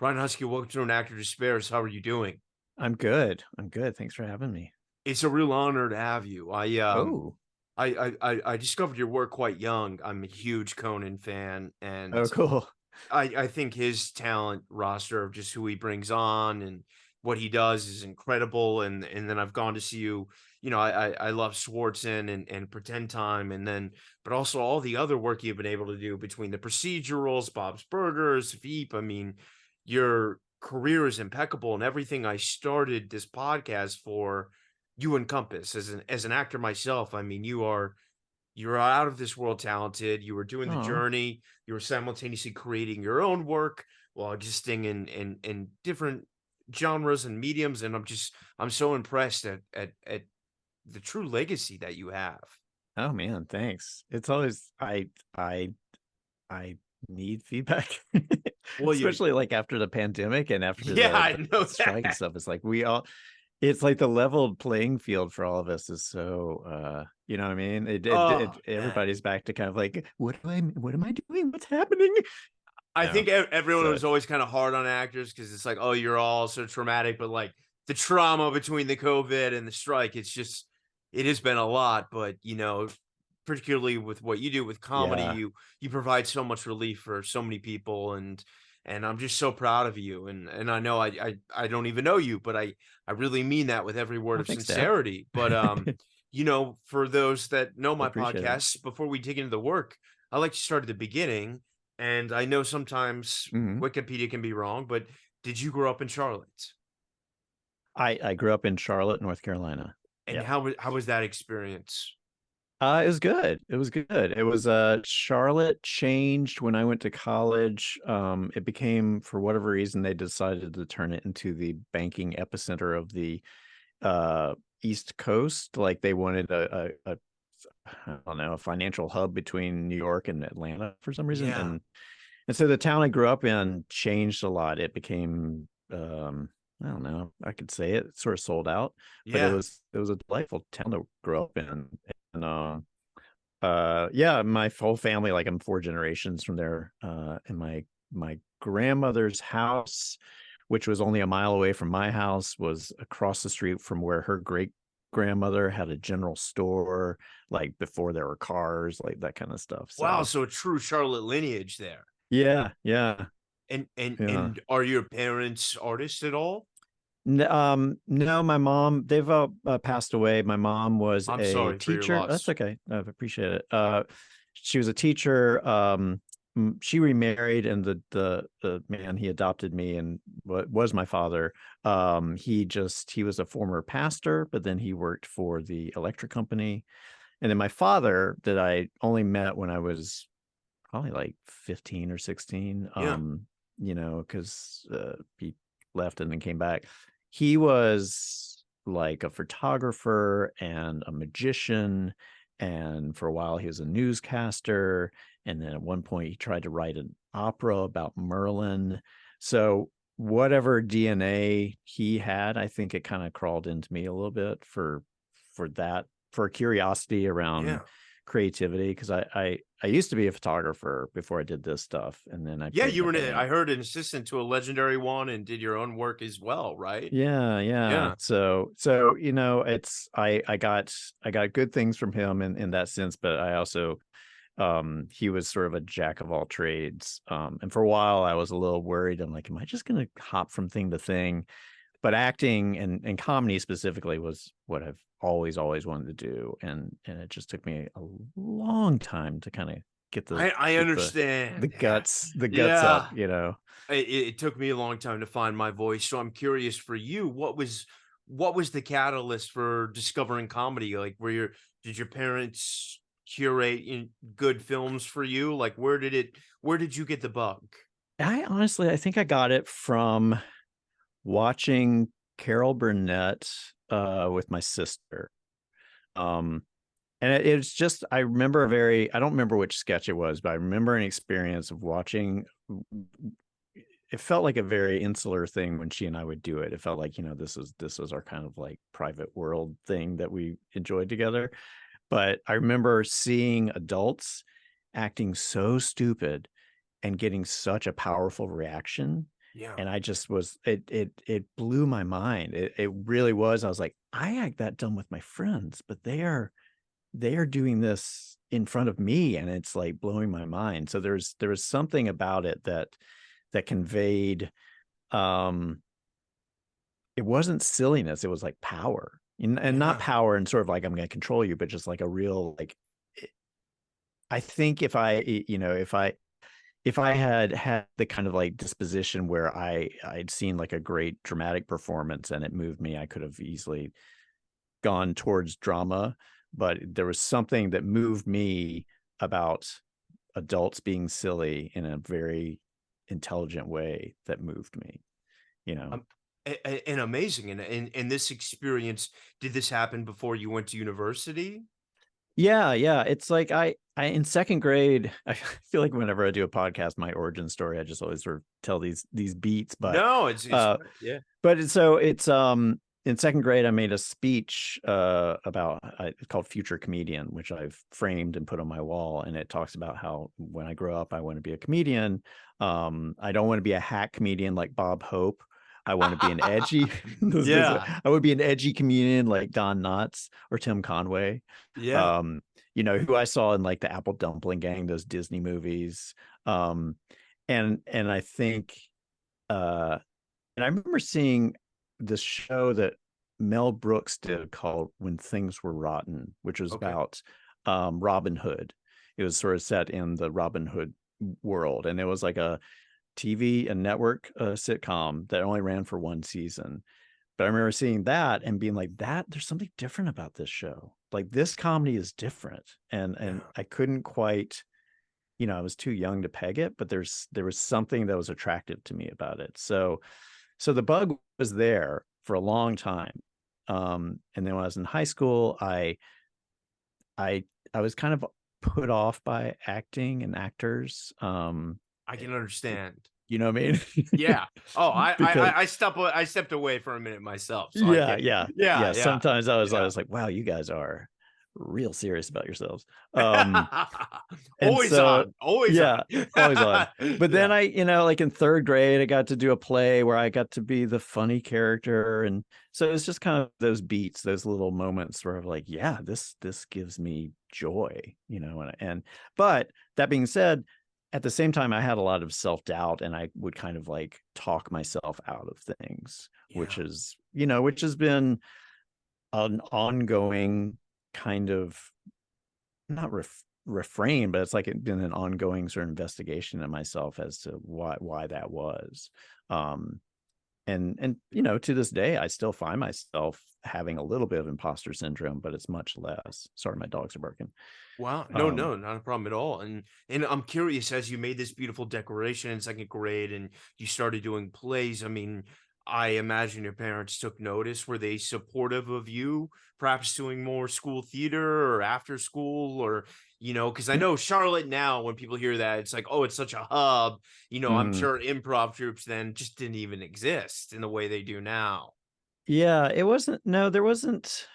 Brian Huskey, welcome to An Actor Despairs. How are you doing? I'm good. I'm good. Thanks for having me. It's a real honor to have you. Oh, I discovered your work quite young. I'm a huge Conan fan, and oh, cool. I think his talent roster of just who he brings on and what he does is incredible. And then I've gone to see you. I love Swartzen and Pretend Time, and then but also all the other work you've been able to do between the procedurals, Bob's Burgers, Veep. I mean, your career is impeccable, and everything I started this podcast for, you encompass as an actor myself. I mean, you're out of this world talented. You were doing the Oh, journey. You were simultaneously creating your own work while existing in different genres and mediums. And I'm so impressed at the true legacy that you have. oh man, thanks. It's always I need feedback, Well, you especially like after the pandemic and after yeah, I the know strike and that. stuff. It's like it's like the leveled playing field for all of us is so you know what I mean? Oh man. Everybody's back to kind of like, what am I doing? What's happening? I No. think everyone So was always kind of hard on actors because it's like, oh, you're all so traumatic, but like the trauma between the COVID and the strike, it has been a lot. But particularly with what you do with comedy, yeah. you provide so much relief for so many people, and I'm just so proud of you. And I know I don't even know you, but I really mean that with every word Oh, of thanks, Dad. sincerity. But for those that know I my appreciate it. podcasts, before we dig into the work, I like to start at the beginning. And I know sometimes Mhm. Wikipedia can be wrong, but did you grow up in Charlotte? I grew up in Charlotte, North Carolina. And Yeah. how was that experience? It was good. It was good. It was Charlotte changed when I went to college. It became, for whatever reason, they decided to turn it into the banking epicenter of the uh East Coast. Like they wanted a I don't know, a financial hub between New York and Atlanta for some reason. Yeah. And so the town I grew up in changed a lot. It became I don't know, I could say it sort of sold out, but Yeah. it was a delightful town to grow up in. And yeah, my whole family, like I'm four generations from there. And my grandmother's house, which was only a mile away from my house, was across the street from where her great grandmother had a general store, like before there were cars, like that kind of stuff. Wow, So so a true Charlotte lineage there. yeah, yeah, And and yeah. and are your parents artists at all? No, my mom, they've passed away. My mom was I'm a sorry for your teacher. That's loss. okay. I appreciate it. She was a teacher. She remarried, and the man, he adopted me and was my father. He was a former pastor, but then he worked for the electric company. And then my father, that I only met when I was probably like 15 or 16, Yeah. because he left and then came back. He was like a photographer and a magician, and for a while he was a newscaster, and then at one point he tried to write an opera about Merlin. So whatever DNA he had, I think it kind of crawled into me a little bit for that, for curiosity around Yeah. creativity, because I used to be a photographer before I did this stuff, and then I Yeah, played you in a were I band. heard an assistant to a legendary one and did your own work as well, right? Yeah, yeah. Yeah. So it's I got good things from him in that sense, but I also he was sort of a jack of all trades. And for a while I was a little worried. I'm like, am I just gonna hop from thing to thing? But acting and comedy specifically was what I've always wanted to do, and it just took me a long time to kind of get I get understand. Yeah. the guts up, Yeah. you know. It took me a long time to find my voice, so I'm curious for you, what was the catalyst for discovering comedy? Like, did your parents curate good films for you? Like, where did you get the bug? I think I got it from watching Carol Burnett with my sister. Um, and it's just, I remember I don't remember which sketch it was, but I remember an experience of watching. It felt like a very insular thing when she and I would do it. It felt like, this was our kind of like private world thing that we enjoyed together. But I remember seeing adults acting so stupid and getting such a powerful reaction. Yeah. And I just was, it blew my mind. It really was. I was like, I act that dumb with my friends, but they are doing this in front of me, and it's like blowing my mind. So there was something about it that conveyed, um it wasn't silliness, it was like power. And not Yeah. power and sort of like I'm going to control you, but just like a real like, I think if I, if I had had the kind of like disposition where I'd seen like a great dramatic performance and it moved me, I could have easily gone towards drama. But there was something that moved me about adults being silly in a very intelligent way that moved me, you know. Um, and amazing. And this experience, did this happen before you went to university? Yeah, yeah. It's like I in second grade, I feel like whenever I do a podcast, my origin story, I just always sort of tell these beats. No, it's Uh yeah. so it's in second grade I made a speech about it's called Future Comedian, which I've framed and put on my wall, and it talks about how when I grow up I want to be a comedian. I don't want to be a hack comedian like Bob Hope. I want to be an edgy Yeah. I would be an edgy comedian like Don Knotts or Tim Conway, Yeah. um who I saw in like the Apple Dumpling Gang, those Disney movies. um and I think uh and I remember seeing this show that Mel Brooks did called When Things Were Rotten, which was Okay. about Robin Hood. It was sort of set in the Robin Hood world, and it was like a TV and network sitcom that only ran for one season. But I remember seeing that and being like, that there's something different about this show. Like this comedy is different. And Yeah. I couldn't quite, I was too young to peg it, but there was something that was attractive to me about it. So the bug was there for a long time. And then when I was in high school, I I was kind of put off by acting and actors. I can understand. You know what I mean? Yeah. Oh, Because I stepped away for a minute myself, so I yeah, get it. yeah, Yeah, yeah. yeah, Sometimes I yeah. was like, wow, you guys are real serious about yourselves. Um, and Always so on, always on. yeah, always on. But then Yeah, like in third grade, I got to do a play where I got to be the funny character. And so it was just kind of those beats, those little moments where I'm like, yeah, this gives me joy, and but that being said, at the same time, I had a lot of self-doubt, and I would kind of like talk myself out of things, which yeah, is, which has been an ongoing kind of, not refrain, but it's like it's been an ongoing sort of investigation in myself as to why that was. Um, and to this day, I still find myself having a little bit of imposter syndrome, but it's much less. Sorry, my dogs are barking. wow. No, Um, no, not a problem at all. And I'm curious, as you made this beautiful declaration in second grade and you started doing plays, I mean, I imagine your parents took notice. Were they supportive of you perhaps doing more school theater or after school, or, because I know Charlotte now, when people hear that, it's like, oh, it's such a hub. I'm mhm. sure improv troops then just didn't even exist in the way they do now. Yeah, it wasn't. No, there wasn't.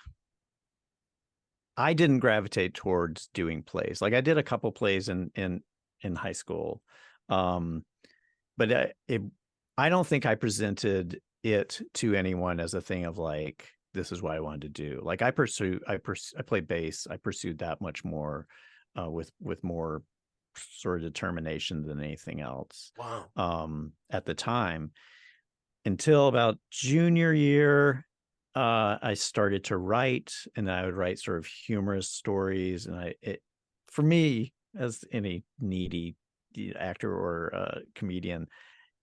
I didn't gravitate towards doing plays. Like I did a couple plays in high school, um, but I don't think I presented it to anyone as a thing of like, this is what I wanted to do. Like I played bass. I pursued that much more, with more sort of determination than anything else, Wow. at the time, until about junior year. I started to write, and I would write sort of humorous stories. And for me, as any needy actor or comedian,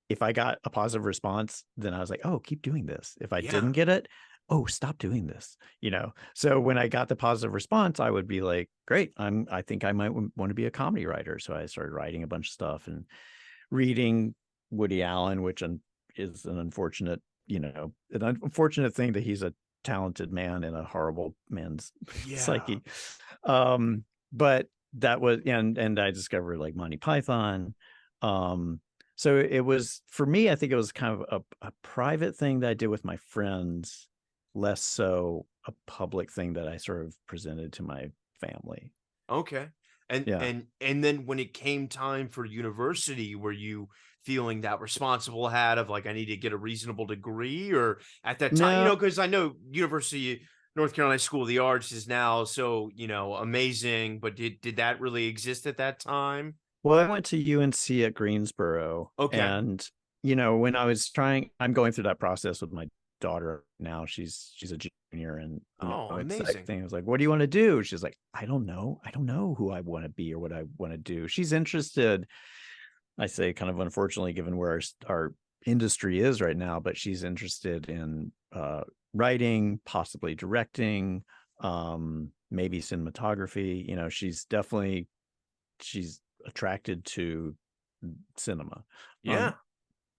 if I got a positive response, then I was like, oh, keep doing this. If I Yeah. didn't get it, oh, stop doing this. So when I got the positive response, I would be like, great, I think I might want to be a comedy writer. So I started writing a bunch of stuff and reading Woody Allen, which is an unfortunate thing that he's a talented man in a horrible man's Yeah. psyche. But that was, and I discovered like Monty Python. So it was, for me, I think it was kind of a private thing that I did with my friends, less so a public thing that I sort of presented to my family. Okay. Yeah. And then when it came time for university, were you feeling that responsible hat of like, I need to get a reasonable degree? Or at that time, No, because I know University North Carolina School of the Arts is now so, amazing, but did that really exist at that time? well, I went to UNC at Greensboro, Okay. and when I'm going through that process with my daughter now. She's a junior, and Oh, it's that amazing. thing. I was like, "What do you want to do?" She's like, "I don't know. I don't know who I want to be or what I want to do." She's interested. I say, kind of unfortunately, given where our industry is right now, but she's interested in writing, possibly directing, maybe cinematography. She's attracted to cinema. Yeah,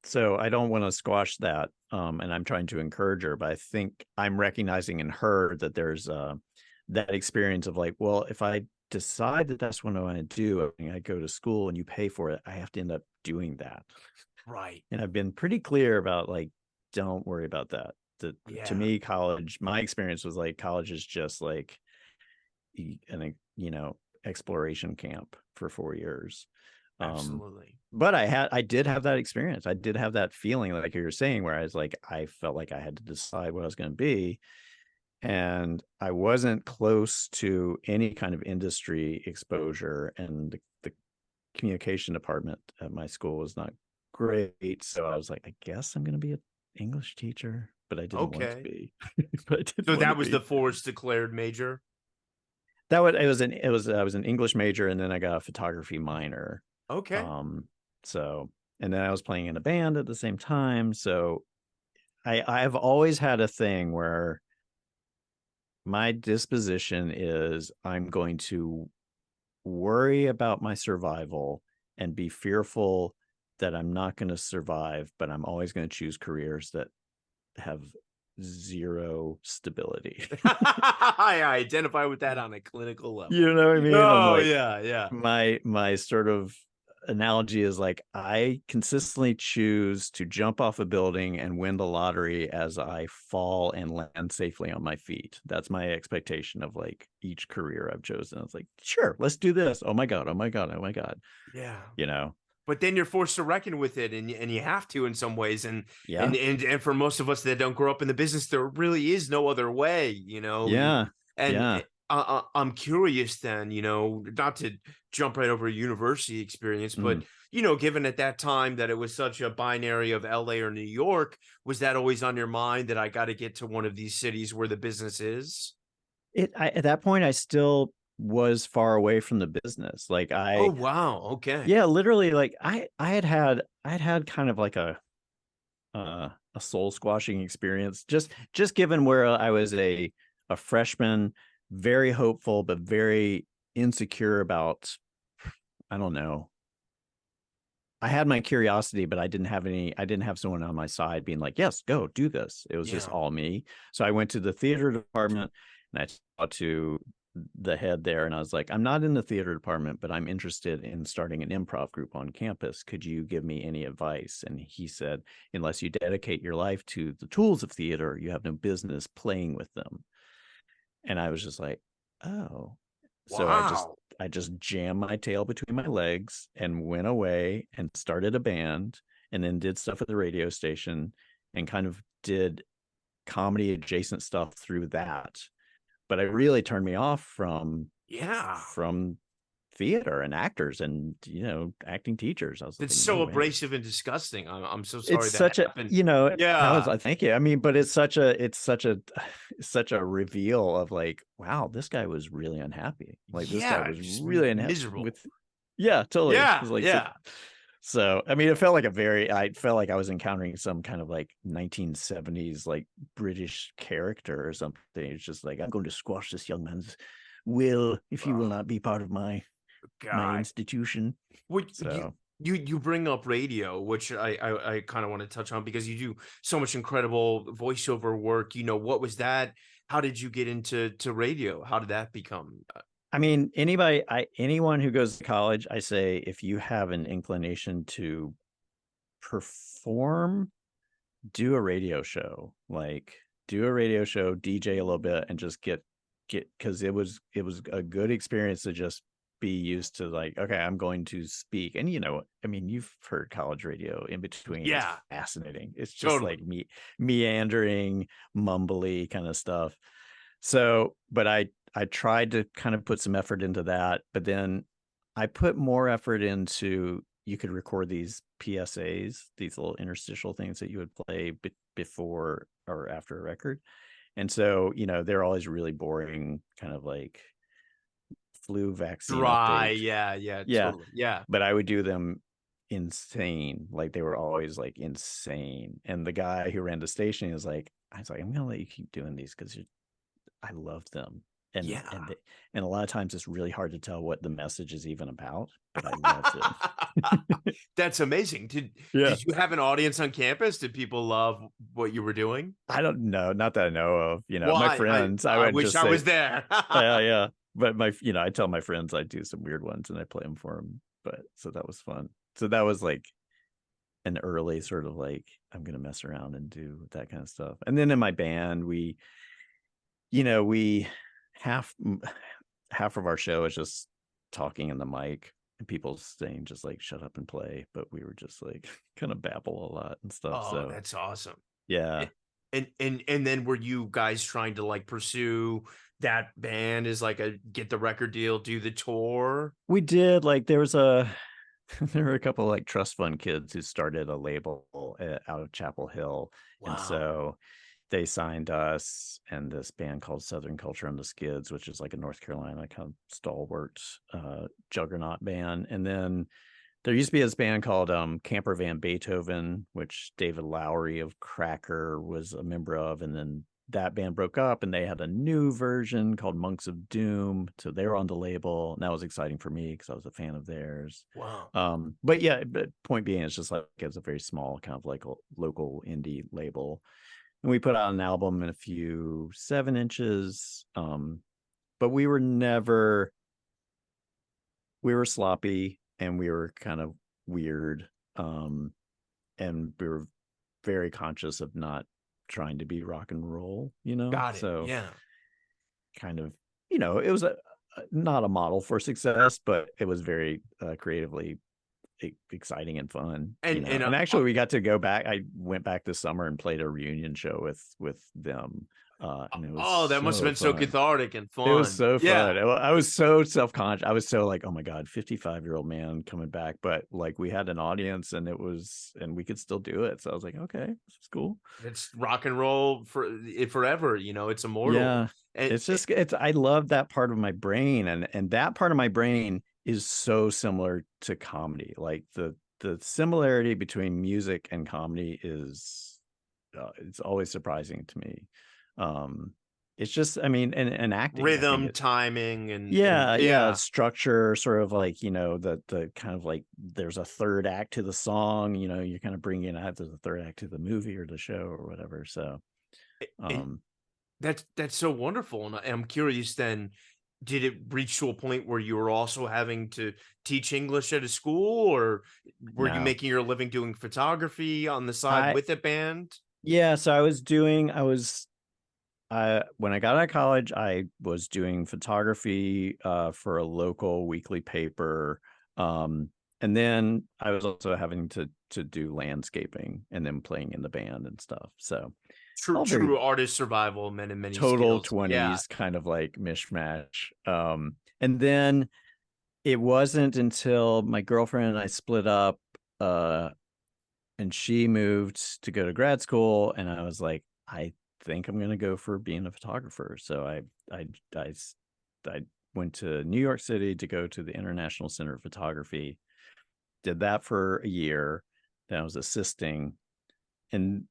So I don't want to squash that. And I'm trying to encourage her, but I think I'm recognizing in her that there's that experience of like, well, if I decide that that's what I want to do, I mean, I go to school and you pay for it, I have to end up doing that. right. And I've been pretty clear about like, don't worry about that. To Yeah, me, college, my experience was like college is just like an exploration camp for 4 years. Um, absolutely. but I did have that experience. I did have that feeling, like you were saying, where I was like, I felt like I had to decide what I was going to be. And I wasn't close to any kind of industry exposure. And the communication department at my school was not great. So I was like, I guess I'm going to be an English teacher, but I didn't want to Okay. be. But I didn't So want to that was the be. force declared major? That was it was I was an English major, and then I got a photography minor. Okay. Um, so and then I was playing in a band at the same time. So I've always had a thing where my disposition is I'm going to worry about my survival and be fearful that I'm not going to survive, but I'm always going to choose careers that have zero stability. I identify with that on a clinical You level. know what I mean? I'm Oh, like, yeah, yeah. my sort of analogy is like I consistently choose to jump off a building and win the lottery as I fall and land safely on my feet. That's my expectation of like each career I've chosen. It's like, sure, let's do this. Oh my God, oh my God, oh my God. Yeah. You know? But then you're forced to reckon with it, and you have to in some ways, Yeah. and for most of us that don't grow up in the business, there really is no other way, Yeah. and Yeah. I'm curious then, not to jump right over a university experience, but Mm. given at that time that it was such a binary of LA or New York, was that always on your mind that I got to get to one of these cities where the business is? At that point I still was far away from the business. Like Oh, wow. Okay. yeah, literally like I had kind of like a soul squashing experience. Just given where I was a freshman, very hopeful but very insecure about, I don't know. I had my curiosity, but I didn't have someone on my side being like, yes, go do this. It was just Yeah. all me. So I went to the theater department and I talked to the head there and I was like, I'm not in the theater department, but I'm interested in starting an improv group on campus. Could you give me any advice? And he said, unless you dedicate your life to the tools of theater, you have no business playing with them. And I was just like, oh. So Wow. I just jammed my tail between my legs and went away and started a band and then did stuff at the radio station and kind of did comedy adjacent stuff through that. But it really turned me off Yeah. from theater and actors and acting teachers. I was It's like, no so way. abrasive and disgusting. I'm so It's sorry that such a, happened. I Yeah. was like, thank you. I mean, but it's such a reveal of like, wow, this guy was really unhappy. Like this guy Yeah, was just really unhappy miserable. with, yeah, totally. It Yeah, was like, yeah. so, I mean, I felt like I was encountering some kind of like 1970s, like British character or something. It's just like, I'm going to squash this young man's will if he will Oh, not be part of my God. institution. What So, you bring up radio, which I kind of want to touch on because you do so much incredible voiceover work. What was that? How did you get into radio? How did that become? I mean, anyone who goes to college, I say if you have an inclination to perform, do a radio show. Like do a radio show, DJ a little bit, and just get because it was a good experience to just be used to like, okay, I'm going to speak. And I mean, you've heard college radio in between. It's Yeah, fascinating. It's just like totally. meandering, mumbly kind of stuff. So, but I tried to kind of put some effort into that, but then I put more effort into, you could record these PSAs, these little interstitial things that you would play before or after a record. And so, they're always really boring, kind of like flu vaccine Dry. update. Yeah, yeah, Yeah. totally. Yeah. But I would do them insane. Like they were always like insane. And the guy who ran the station is like, I was like, I'm gonna let you keep doing these because I love them. And Yeah. and and a lot of times it's really hard to tell what the message is even about, but I love them. That's amazing. Yeah. Did you have an audience on campus? Did people love what you were doing? I don't know, not that I know of. My Why? friends, I I would wish just I say, was there. yeah, yeah. But I tell my friends I do some weird ones and I play them for them. But so that was fun. So that was like an early sort of like, I'm gonna mess around and do that kind of stuff. And then in my band, we half half of our show is just talking in the mic and people saying just like shut up and play, but we were just like kind of babble a lot and stuff. Oh, So that's awesome. yeah. And then were you guys trying to like pursue that band as like a get the record deal, do the tour? We did, like there was a there were a couple like trust fund kids who started a label out of Chapel Hill, and Wow. so they signed us and this band called Southern Culture and the Skids, which is like a North Carolina kind of stalwart juggernaut band. And then there used to be this band called Camper Van Beethoven, which David Lowery of Cracker was a member of, and then that band broke up and they had a new version called Monks of Doom, so they were on the label, and that was exciting for me because I was a fan of theirs. Wow. But yeah, but point being, it's just like it's a very small kind of like a local indie label, and we put out an album and a few 7 inches. But we were sloppy and we were kind of weird. And we were very conscious of not trying to be rock and roll, Got it. so Yeah. kind of, it was not a model for success, but it was very creatively exciting and fun, And and actually we got to go back. I went back this summer and played a reunion show with them, and it was oh, that must have so been so fun. cathartic and It was fun. so Yeah. fun. I was so self-conscious. I was so like, oh my God, 55-year-old man coming back. But like we had an audience and and we could still do it. So I was like, okay, this is cool. It's rock and roll for it forever, it's immortal. Yeah. And I love that part of my brain. And that part of my brain is so similar to comedy. Like the similarity between music and comedy is it's always surprising to me. It's just, I mean, and acting, I think rhythm, timing, and yeah, yeah. structure, sort of like, the kind of like there's a third act to the song, you're kind of bringing out there's a third act to the movie or the show or whatever. So And um that's so wonderful. And I'm curious then, did it reach to a point where you were also having to teach English at a school, or were you no, making your living doing photography on the side I with a band? yeah, so when I got out of college, I was doing photography for a local weekly paper. And then I was also having to do landscaping and then playing in the band and stuff. So True, all very true artist survival, men and many total skills. Yeah. 20s kind of like mishmash. And then it wasn't until my girlfriend and I split up, and she moved to go to grad school, and I was like, I think I'm gonna go for being a photographer. So I went to New York City to go to the International Center of Photography, did that for a year, then I was assisting. And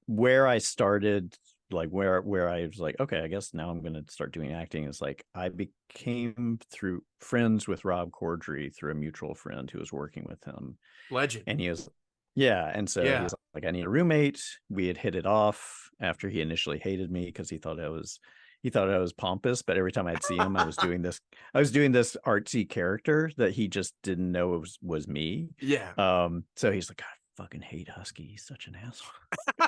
where I started, like where I was like, okay, I guess now I'm gonna start doing acting, is like I became through friends with Rob Corddry through a mutual friend who was working with him. Legend. And he was, yeah, and so he Yeah. was like, I need a roommate. We had hit it off after he initially hated me because he thought I was pompous, but every time I'd see him, I was doing this artsy character that he just didn't know it was me. Yeah. So he's like, I fucking hate Husky, he's such an asshole.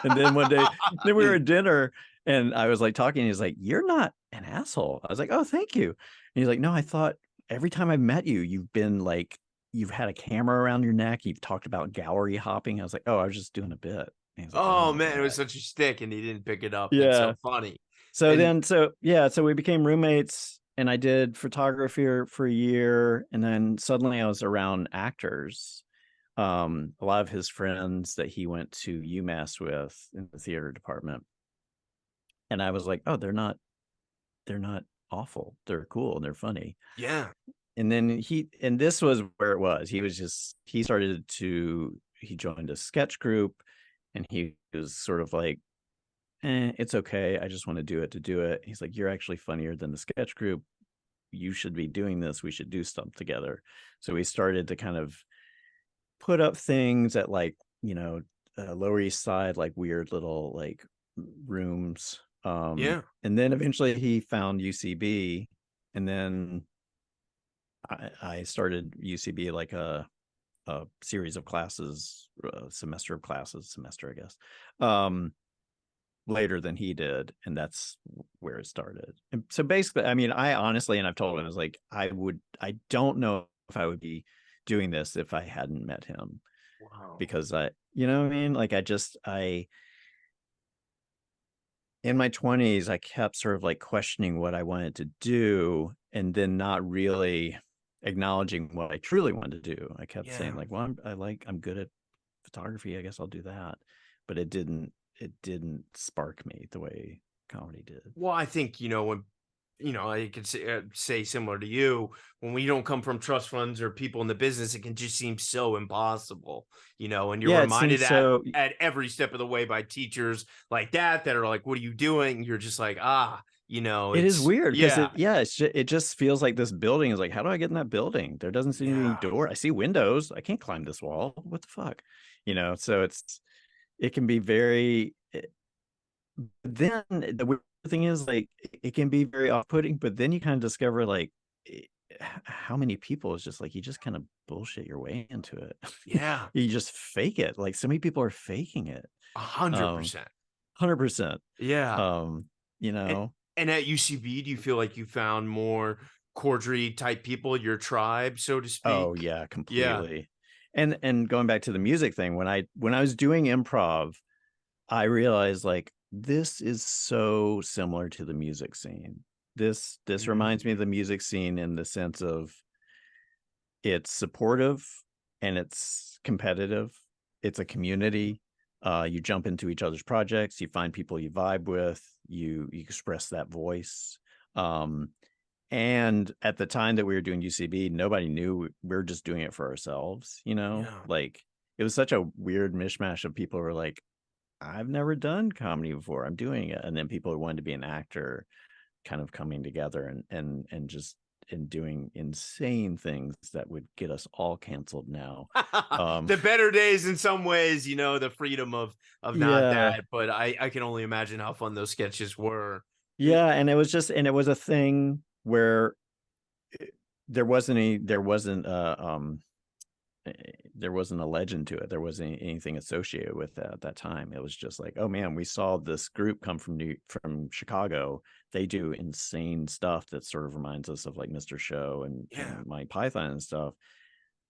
And then one day, then we were at dinner and I was like talking, and he's like, you're not an asshole. I was like, oh, thank you. And he's like, no, I thought every time I've met you, you've been like, you've had a camera around your neck. You've talked about gallery hopping. I was like, oh, I was just doing a bit. And he's like, oh Oh my man, it was God. such a stick, and he didn't pick it up. That's Yeah. so funny. So And then, so we became roommates, and I did photography for a year. And then suddenly I was around actors. A lot of his friends that he went to UMass with in the theater department. And I was like, oh, they're not awful. They're cool and they're funny. yeah, And then and this was where it was. He joined a sketch group, and he was sort of like, it's okay. I just want to do it to do it. He's like, you're actually funnier than the sketch group. You should be doing this. We should do stuff together. So we started to kind of put up things at, like, Lower East Side, like weird little like rooms. yeah. And then eventually he found UCB, and then I started UCB like a series of classes, semester, I guess, later than he did, and that's where it started. And so basically, I mean, I honestly, and I've told him, I was like, I don't know if I would be doing this if I hadn't met him, Wow. because you know what I mean? Like, I in my 20s, I kept sort of like questioning what I wanted to do, and then not really acknowledging what I truly wanted to do. I kept saying Yeah. like, well, I'm good at photography. I guess I'll do that. But it didn't spark me the way comedy did. Well, I think, when I could say similar to you, when we don't come from trust funds or people in the business, it can just seem so impossible, and you're Yeah, it seems reminded at so. every step of the way by teachers like that are like, "What are you doing?" You're just like, It is it's weird because yeah, it just feels like this building is like, how do I get in that building? There doesn't seem to be any yeah. door. I see windows. I can't climb this wall. What the fuck? So it can be very. Then the weird thing is, like, it can be very off-putting, but then you kind of discover, like, how many people is just like, you just kind of bullshit your way into it. Yeah, You just fake it. Like, so many people are faking it. um 100%. 100%. Yeah. um you And, know and at UCB, do you feel like you found more cordially type people, your tribe, so to oh speak? yeah, Yeah. completely. And going back to the music thing, when I was doing improv, I realized, like, this is so similar to the music scene. This reminds me of Mhm. the music scene in the sense of, it's supportive and it's competitive. It's a community. You jump into each other's projects, you find people you vibe with, you express that voice. Um, and at the time that we were doing UCB, nobody knew we were just doing it for ourselves, Yeah. like, it was such a weird mishmash of people who were like, I've never done comedy before, I'm doing it. And then people who wanted to be an actor kind of coming together and just and doing insane things that would get us all canceled now. Um, The better days in some ways, the freedom of not yeah, that, but I can only imagine how fun those sketches were. It yeah, and it was a thing where there wasn't a legend to it. There wasn't anything associated with that at that time. It was just like, oh man, we saw this group come from Chicago. They do insane stuff that sort of reminds us of like Mr. Show yeah. and Monty Python and stuff.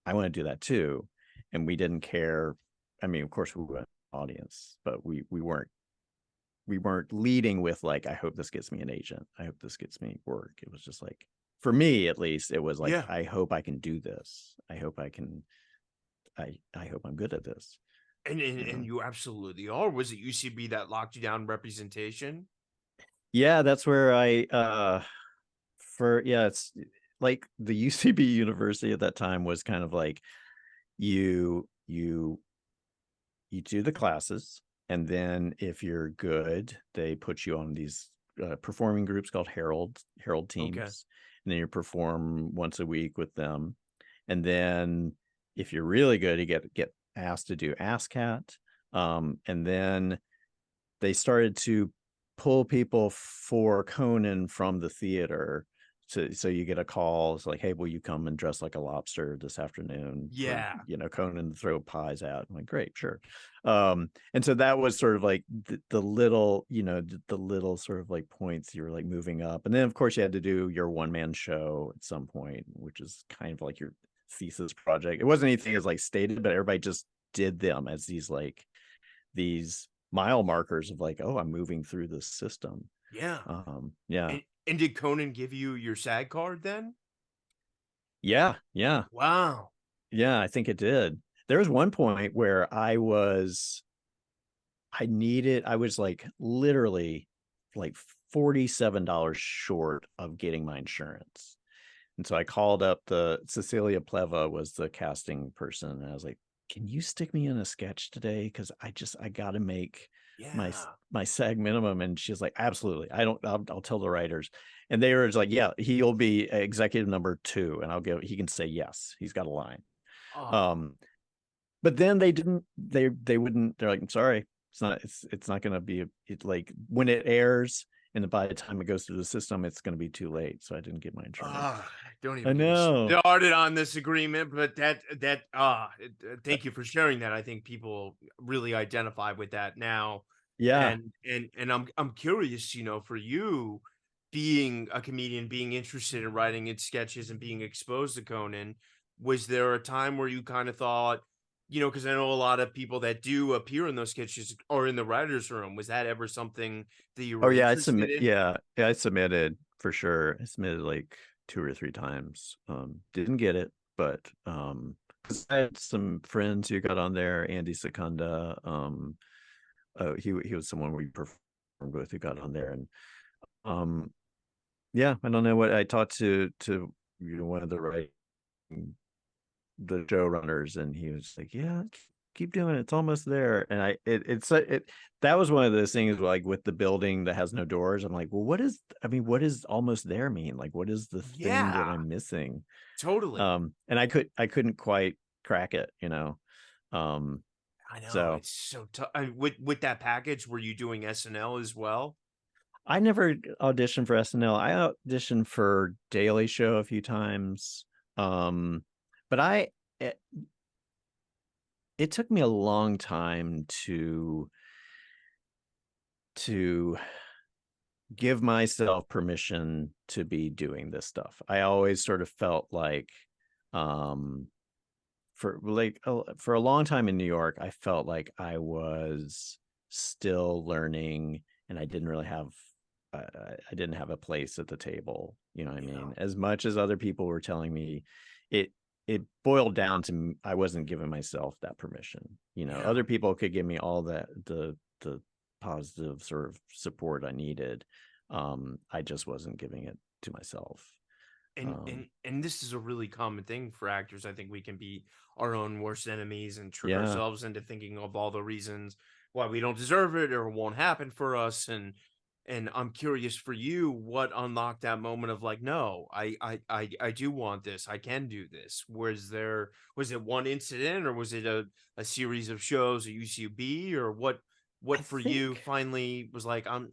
I want to do that too. And we didn't care. I mean, of course we were an audience, but we weren't leading with like, I hope this gets me an agent. I hope this gets me work. It was just like, for me at least, it was like, Yeah. I hope I can do this. I hope I'm good at this. And you absolutely are. Was it UCB that locked you down representation? Yeah, that's where it's like the UCB University at that time was kind of like, you you you do the classes, and then if you're good, they put you on these performing groups called Herald Okay. teams, and then you perform once a week with them. And then if you're really good, you get asked to do ASCAT. And then they started to pull people for Conan from the theater so you get a call. It's like, hey, will you come and dress like a lobster this afternoon for, Yeah. Conan to throw pies at? I'm like, great, sure. And so that was sort of like the little, the little sort of like points you were like moving up. And then of course you had to do your one-man show at some point, which is kind of like your thesis project. It wasn't anything as like stated, but everybody just did them as these mile markers of like, oh, I'm moving through this system. Yeah. Yeah. And did Conan give you your SAG card then? Yeah. Yeah. Wow. Yeah. I think it did. There was one point where I was like literally like $47 short of getting my insurance. And so I called up Cecilia Pleva was the casting person. And I was like, can you stick me in a sketch today? Cause I got to make Yeah. my SAG minimum. And she's like, absolutely. I'll tell the writers. And they were like, yeah, he'll be executive number 2. And he can say, yes, he's got a line. Oh. Um, but then they wouldn't, they're like, I'm sorry. It's not going to be like when it airs and by the time it goes through the system, it's going to be too late. So I didn't get my insurance. Don't I even get me know. started on this agreement, but thank you for sharing that. I think people really identify with that now. Yeah. And I'm curious, for you being a comedian, being interested in writing its sketches and being exposed to Conan, was there a time where you kind of thought, because I know a lot of people that do appear in those sketches are in the writer's room. Was that ever something that you Oh were yeah. interested in? Yeah. I submitted for sure. I submitted like 2 or 3 times. Didn't get it, but 'cause I had some friends who got on there. Andy Secunda. He was someone we performed with who got on there, and um, yeah, I don't know what I talked to one of the showrunners, and he was like, yeah, keep doing it, it's almost there. And that was one of those things like with the building that has no doors. I'm like, well, what does almost there mean? Like, what is the thing that Yeah, I'm missing? totally. And I couldn't quite crack it, um I know so it's so tough. With that package, were you doing SNL as well? I never auditioned for SNL. I auditioned for Daily Show a few times. Um, but it, it took me a long time to give myself permission to be doing this stuff. I always sort of felt like um for a long time in New York, I felt like I was still learning and I didn't have a place at the table. You know what I Yeah. mean? As much as other people were telling me, it it boiled down to I wasn't giving myself that permission. Yeah. Other people could give me all the positive sort of support I needed. I just wasn't giving it to myself. And Um, and and this is a really common thing for actors. I think we can be our own worst enemies and trick yeah, ourselves into thinking of all the reasons why we don't deserve it or it won't happen for us. And I'm curious for you, what unlocked that moment of like, no, I do want this. I can do this. Was it one incident or was it a series of shows at UCB or I what for you think finally was like, I'm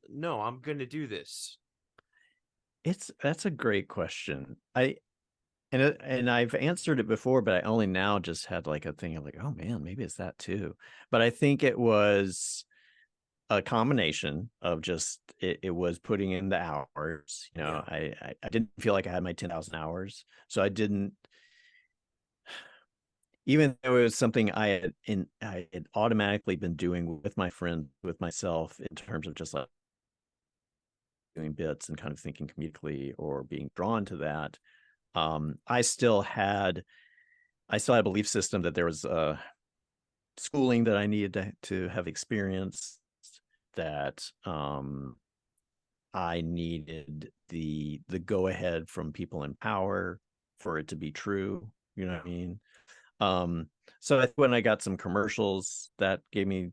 gonna do this. that's a great question. And I've answered it before, but I only now just had like a thing of like, oh man, maybe it's that too. But I think it was a combination of just it was putting in the hours. Yeah. I didn't feel like I had my 10,000 hours, so I didn't. Even though it was something I had automatically been doing with my friend, with myself, in terms of just like doing bits and kind of thinking comedically or being drawn to that. I still had a belief system that there was schooling that I needed to have experienced, that I needed the go ahead from people in power for it to be true. You know Yeah. what I mean? Um, so when I got some commercials, that gave me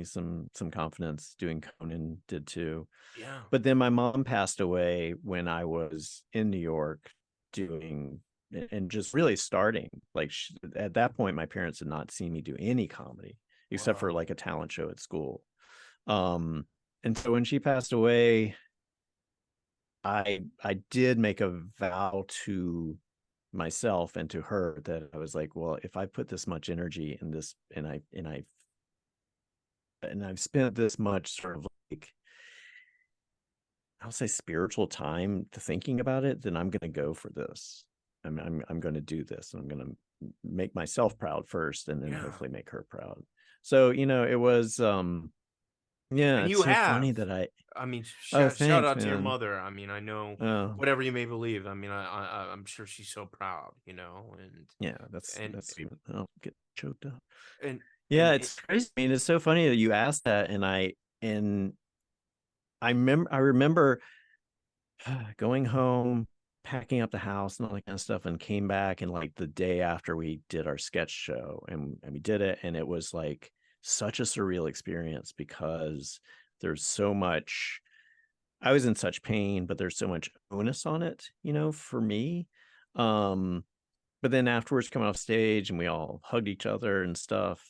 some confidence. Doing Conan did too. Yeah. But then my mom passed away when I was in New York doing and just really starting. Like at that point, my parents had not seen me do any comedy except for Wow. like a talent show at school. Um, and so when she passed away, I did make a vow to myself and to her that I was like, well, if I put this much energy in this, and I've spent this much sort of like, I'll say spiritual time to thinking about it, then I'm going to go for this. I'm going to do this, and I'm going to make myself proud first, and then Yeah. hopefully make her proud. So, it was, yeah, And it's you so have. funny that I mean, oh, shout thanks, out to your man. mother. I mean, I know Oh, whatever you may believe. I mean, I'm sure she's so proud, yeah, and that's sweet. I'll get choked up. and Yeah, and it's crazy. I mean, it's so funny that you asked that, and I remember going home, packing up the house and all that kind of stuff, and came back, and like the day after we did our sketch show, and we did it, and it was like such a surreal experience because there's so much. I was in such pain, but there's so much onus on it, for me. Um, but then afterwards, coming off stage, and we all hugged each other and stuff,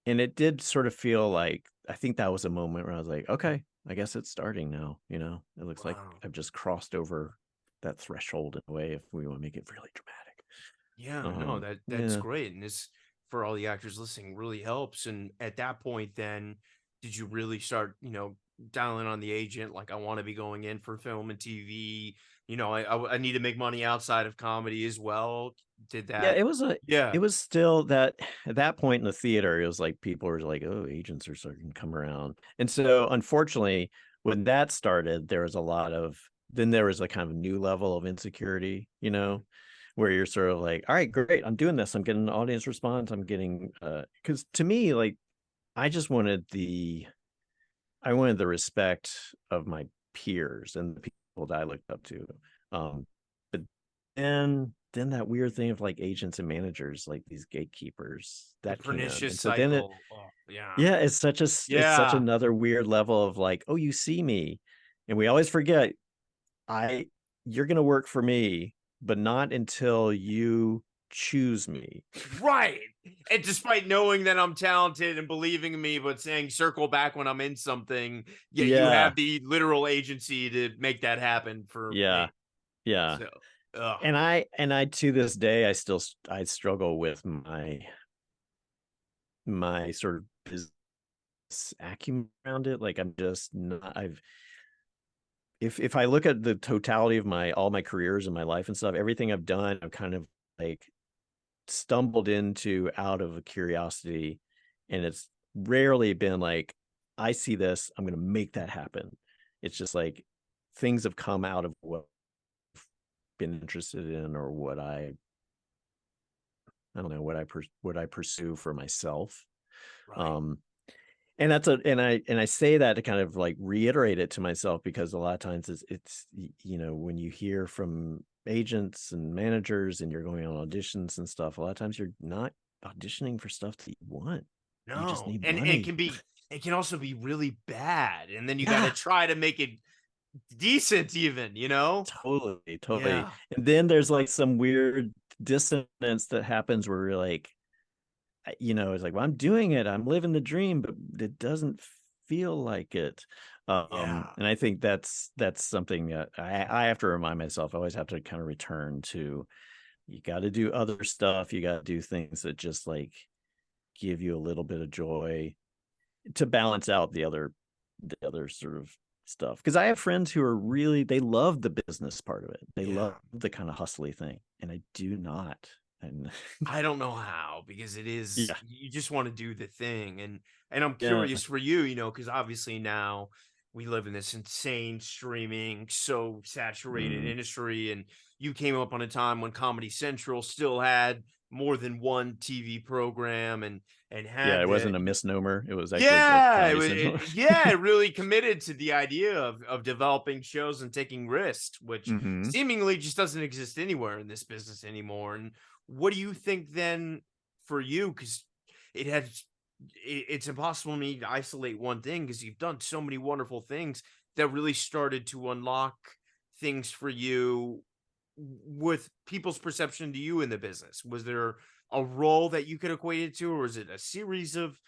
and it did sort of feel like, I think that was a moment where I was like, okay, I guess it's starting now. It looks like wow. I've just crossed over that threshold in a way, if we want to make it really dramatic. Yeah, no, that's Yeah. great. And this, for all the actors listening, really helps. And at that point, then did you really start, dialing on the agent? Like, I want to be going in for film and TV. I need to make money outside of comedy as well. Did Yeah, that? Yeah. it was still that at that point in the theater, it was like people were like, oh, agents are starting to come around. And so unfortunately, when that started, there was a kind of new level of insecurity, where you're sort of like, all right, great, I'm doing this. I'm getting an audience response. I'm getting because to me, like, I just wanted the respect of my peers and the people that I looked up to. But then that weird thing of like agents and managers, like these gatekeepers, The that came in. pernicious And so then cycle. Oh, yeah. yeah, it's such Yeah. another weird level of like, oh, you see me. And we always forget, I you're gonna work for me, but not until you choose me. Right. And despite knowing that I'm talented and believing in me, but saying circle back when I'm in something, yet you Yeah, have the literal agency to make that happen for yeah, me. yeah. So, ugh. And I to this day, I struggle with my sort of business acumen around it. Like, I'm just not. If I look at the totality of my all my careers and my life and stuff, everything I've done, I've kind of like stumbled into out of a curiosity, and it's rarely been like, I see this, I'm going to make that happen. It's just like things have come out of what I've been interested in, or what I don't know, what I pursue for myself. Right. Um, and I say that to kind of like reiterate it to myself, because a lot of times when you hear from agents and managers and you're going on auditions and stuff, a lot of times you're not auditioning for stuff that you want. You just No. need And money. it can also be really bad. And then you got to Yeah, try to make it decent, even, totally, totally. Yeah. And then there's like some weird dissonance that happens where we're like, it's like, well, I'm doing it, I'm living the dream, but it doesn't feel like it. Yeah. And I think that's something that I have to remind myself. I always have to kind of return to, you got to do other stuff, you got to do things that just like give you a little bit of joy to balance out the other sort of stuff. Because I have friends who are really, they love the business part of it, they Yeah. love the kind of hustly thing, and I do not. And I don't know how, because it is, yeah, you just want to do the thing. And I'm yeah, curious for you, because obviously now we live in this insane streaming, so saturated mm, industry. And you came up on a time when Comedy Central still had more than one TV program, and yeah, had it the, wasn't a misnomer, it was actually like yeah, Comedy Central. it really committed to the idea of developing shows and taking risks, which Hmm. seemingly just doesn't exist anywhere in this business anymore. And what do you think then for you? Because it has, it's impossible for me to isolate one thing, because you've done so many wonderful things that really started to unlock things for you with people's perception to you in the business. Was there a role that you could equate it to, or is it a series of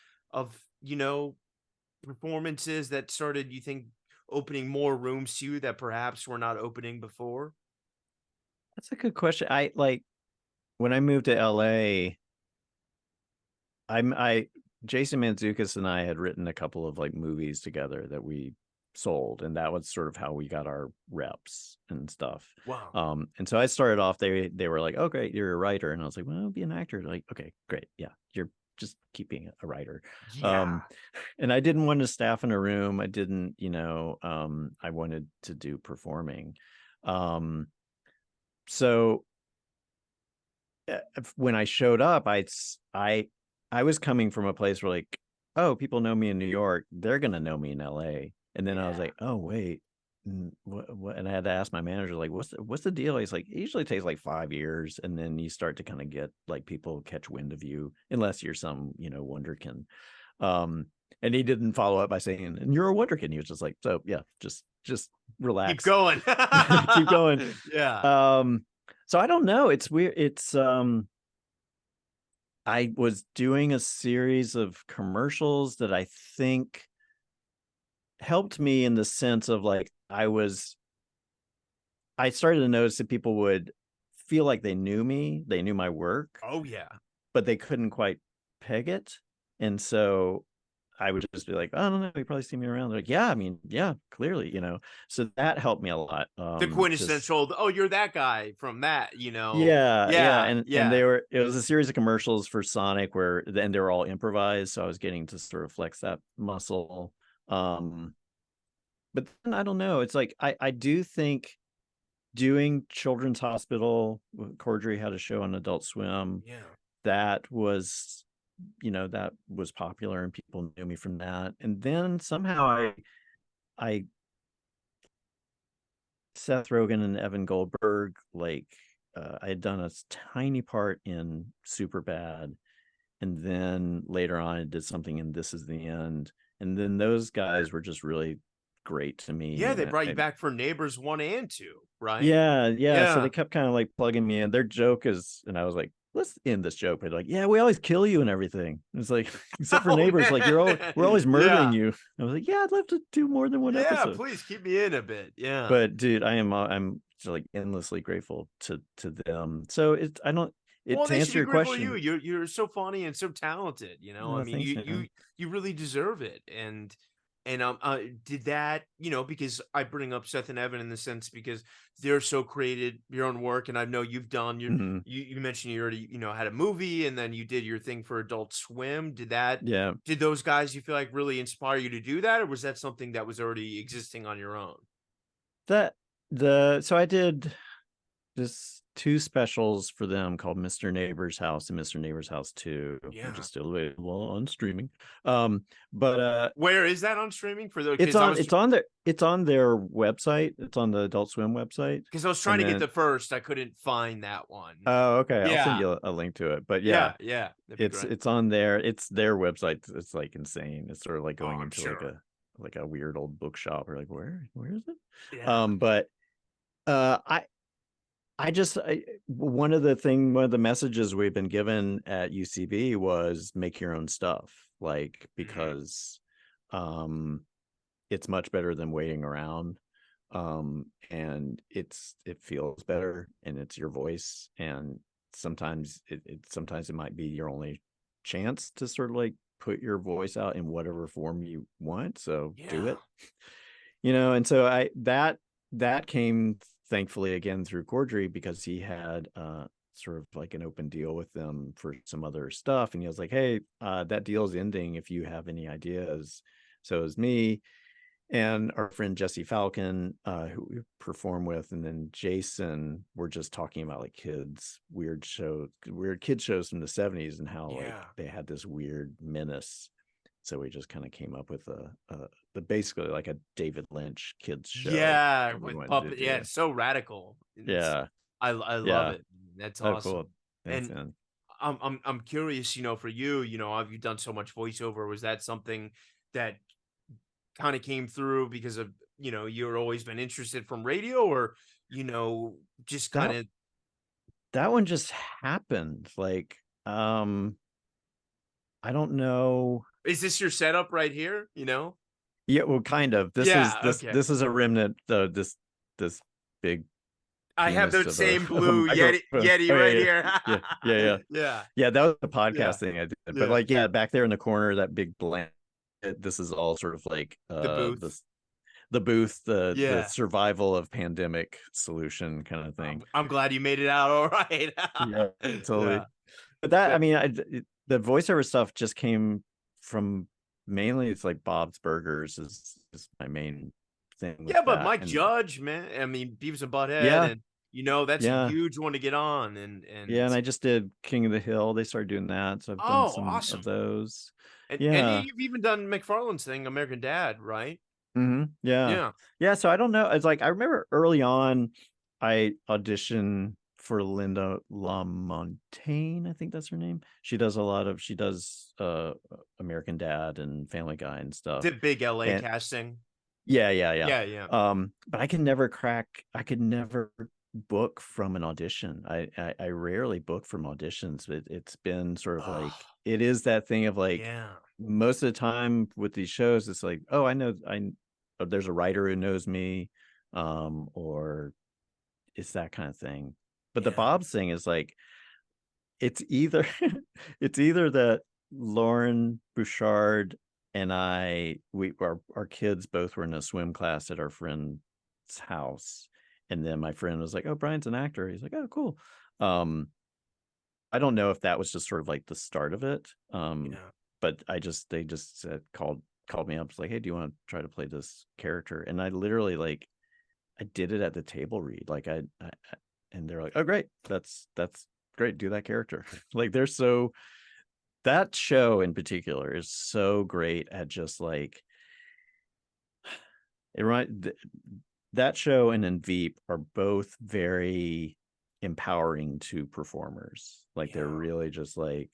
performances that started, you think, opening more rooms to you that perhaps were not opening before? That's a good question. I like when I moved to LA, I Jason Mantzoukas and I had written a couple of like movies together that we sold, and that was sort of how we got our reps and stuff. Wow. And so I started off, they were like, "Oh great, you're a writer," and I was like, "Well, I'll be an actor." They're like, "Okay, great, yeah, you're just keep being a writer." Yeah. um and I didn't want to staff in a room. I didn't, I wanted to do performing. So when I showed up, I was coming from a place where like, oh, people know me in New York, they're gonna know me in LA. And then I was Yeah. like, oh wait, what? And I had to ask my manager, like, what's the deal? He's like, it usually takes like 5 years, and then you start to kind of get like people catch wind of you, unless you're some wonderkin. Um, and he didn't follow up by saying, and you're a wonderkin. He was just like, so yeah, just Keep relax, going. keep going. Yeah. So I don't know. It's weird. I was doing a series of commercials that I think helped me in the sense of like I started to notice that people would feel like they knew me, they knew my work, Oh, yeah. but they couldn't quite peg it. And so I would just be like, "Oh, I don't know, you probably see me around." They're like, "Yeah, I mean, yeah, clearly." So that helped me a lot. The Just quintessential, "Oh, you're that guy from that," yeah, Yeah, and yeah. it was a series of commercials for Sonic where then they were all improvised, so I was getting to sort of flex that muscle. Um, but then I don't know. It's like I do think doing Children's Hospital, Cordry had a show on Adult Swim Yeah. that was that was popular and people knew me from that. And then somehow I Seth Rogen and Evan Goldberg, like I had done a tiny part in Superbad, and then later on I did something in This Is the End, and then those guys were just really great to me. Yeah, they And brought you back for Neighbors 1 and 2, right? yeah, so they Yeah. kept kind of like plugging me in. Their joke is, and I was like, let's end this joke. But like, yeah, we always kill you and everything. It's like, except for Oh, Neighbors, like we're always man. murdering Yeah. you. I was like, yeah, I'd love to do more than one Yeah, episode. please keep me in a bit. Yeah. But dude, I'm just like endlessly grateful to them. So it's I don't it Well, to they should answer be your grateful to you. question. You're so funny and so talented, I mean, Thanks, you man. you you really deserve it. And did that, because I bring up Seth and Evan in the sense because they're so created your own work, and I know you've done Mhm. you mentioned you already, had a movie and then you did your thing for Adult Swim. Yeah, Did those guys you feel like really inspire you to do that, or was that something that was already existing on your own? that the so I did this two specials for them called Mr. Neighbor's House and Mr. Neighbor's House 2, which Yeah. is still available on streaming. But Where is that on streaming for the it's because I on was their website. It's on the Adult Swim website. because I was trying And to get then the first, I couldn't find that one. oh, okay, I'll send Yeah. you a link to it. But yeah, Yeah, yeah, that'd be great. it's on there. It's their website. It's like insane. It's sort of like Oh, going I'm into like sure. a weird old bookshop. Or like where is it? Yeah. But uh I one of the messages we've been given at UCB was make your own stuff, like Mhm. because um it's much better than waiting around. And it feels better, and it's your voice, and sometimes it might be your only chance to sort of like put your voice out in whatever form you want, so do Yeah. it. And so I that came thankfully again through Cordry, because he had sort of like an open deal with them for some other stuff, and he was like, hey, that deal's ending if you have any ideas. So it was me and our friend Jesse Falcon, who we perform with, and then Jason. We're just talking about like weird kid shows from the 70s, and how like Yeah. they had this weird menace. So we just kind of came up with basically like a David Lynch kids show Yeah, that we with wanted to puppet yeah, do. it's so radical. Yeah, I love yeah. it. That's Oh, cool. awesome. Thanks, And man. I'm curious, for you, have you done so much voiceover? Was that something that kind of came through because of, you're always been interested from radio, or, just kind That of that one just happened. Like, I don't know. is this your setup right here? Yeah, well, kind of. This is Yeah, this okay. this is a remnant. This big I have penis that of a same of a blue microphone. Yeti Oh right yeah, here. yeah, yeah, yeah, Yeah, yeah. That was the yeah, podcast thing I did. But yeah. like, yeah, back there in the corner, that big blanket. This is all sort of like The booth. the booth, the Yeah. survival of pandemic solution kind of thing. I'm glad you made it out all right. Yeah, Yeah. totally. But that, I But mean, the voiceover stuff just came from mainly it's like Bob's Burgers is my main thing with yeah, but that. Mike And Judge, man. I mean, Beavis and Butthead, yeah, and that's a yeah, huge one to get on. yeah. And And I just did King of the Hill. They started doing that. So I've done oh, some of awesome. those. And Yeah. you've even done McFarlane's thing, American Dad, right? Yeah. Yeah. Yeah. So I don't know. It's like I remember early on I auditioned for Linda LaMontagne. I think that's her name. She does American Dad and Family Guy and stuff. The big LA And casting. yeah, yeah, yeah. Yeah, yeah. But I could never book from an audition. I rarely book from auditions. It's been sort of Oh, like it is that thing of like yeah. most of the time with these shows, it's like, oh, I know there's a writer who knows me, or it's that kind of thing. But the Yeah. Bob's thing is like it's either it's either that Lauren Bouchard and our kids both were in a swim class at our friend's house, and then my friend was like, oh, Brian's an actor. He's like, oh, cool. um I don't know if that was just sort of like the start of it. Yeah. But they just said, called me up. It's like, hey, do you want to try to play this character? And I literally like I did it at the table read. Like and they're like, oh, great, that's great. Do that character. Like that show in particular is so great at just like it right. That show and then Veep are both very empowering to performers. Like they're Yeah. really just like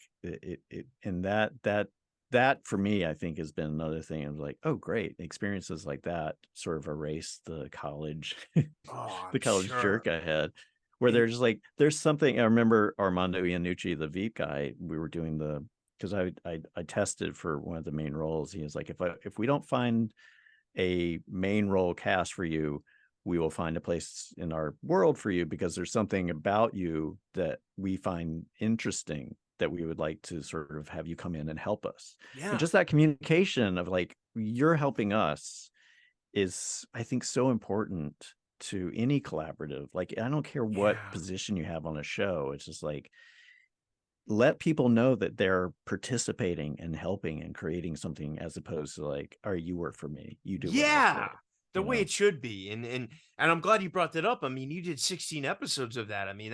and that for me, I think has been another thing. I was like, oh, great. Experiences like that sort of erase the college, Oh, the I'm college sure. jerk I had, where And there's like, there's something. I remember Armando Iannucci, the Veep guy, we were doing because I tested for one of the main roles. He was like, if we don't find a main role cast for you, we will find a place in our world for you because there's something about you that we find interesting that we would like to sort of have you come in and help us. And yeah. just that communication of like, you're helping us is, I think, so important to any collaborative. Like, I don't care what Yeah. position you have on a show. It's just like, let people know that they're participating and helping and creating something, as opposed to like, all right, you work for me, you do what I Yeah. say, The you way know. it should be. And I'm glad you brought that up. I mean, you did 16 episodes of that. I mean,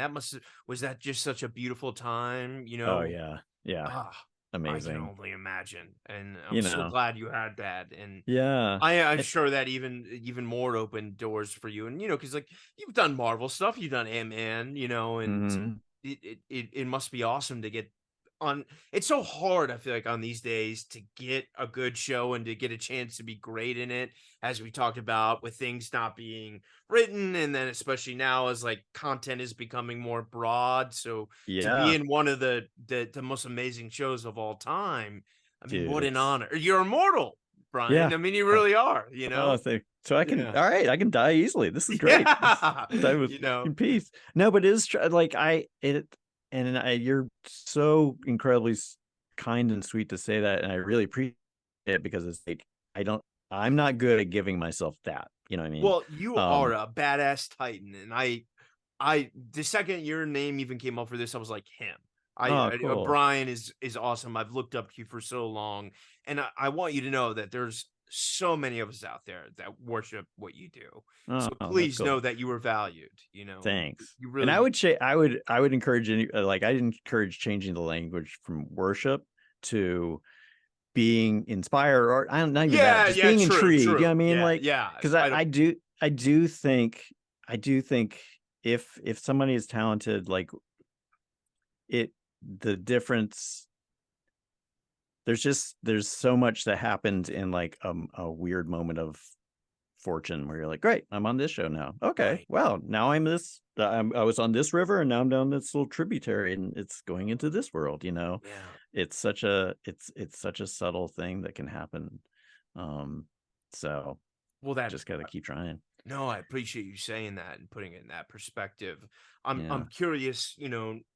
was that just such a beautiful time, Oh yeah, yeah, Ah, I can amazing, only imagine. And I'm you so know. glad you had that. And Yeah. I'm sure that even more open doors for you. And because like you've done Marvel stuff, you've done Ant-Man, and Mm-hmm. it must be awesome to get on. It's so hard, I feel like, on these days to get a good show and to get a chance to be great in it, as we talked about, with things not being written, and then especially now as like content is becoming more broad. So to be Yeah, in one of the most amazing shows of all time, I mean, dude, what an it's honor. You're immortal, Brian. yeah. I mean, you Oh, really are. so I can, Yeah. all right, I can die easily. This is great. Yeah. Die with in peace. No, but it is like you're so incredibly kind and sweet to say that, and I really appreciate it because it's like I don't, I'm not good at giving myself that. You know what I mean? Well, you are Um, a badass titan, and the second your name even came up for this, I was like him. oh, cool. Brian is awesome. I've looked up to you for so long, and I want you to know that there's so many of us out there that worship what you do. Oh, So that's please cool. know that you are valued. Thanks. You And really you, I would encourage any like I'd encourage changing the language from worship to being inspired, or I don't, not even that, yeah, just yeah, being true, intrigued. You know what I true, mean? yeah, Like, yeah. because I don't. I do think if somebody is talented, like it, the difference, there's so much that happens in like a weird moment of fortune where you're like, great, I'm on this show now. Okay, Right. well, now I was on this river and now I'm down this little tributary and it's going into this world, you know. Yeah. It's such a subtle thing that can happen. um So Well, that just got to keep trying. no, I appreciate you saying that and putting it in that perspective. Yeah. I'm curious,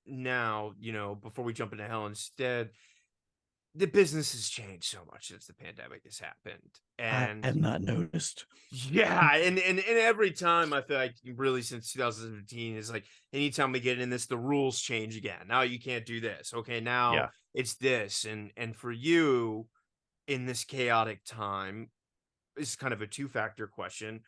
now, before we jump into Hell Instead, the business has changed so much since the pandemic has happened. I And have not noticed. yeah, and every time I feel like really since 2017 is like anytime we get in this, the rules change again. Now you can't do this. Okay, now Yeah. it's this. And for you in this chaotic time, is kind of a two-factor question.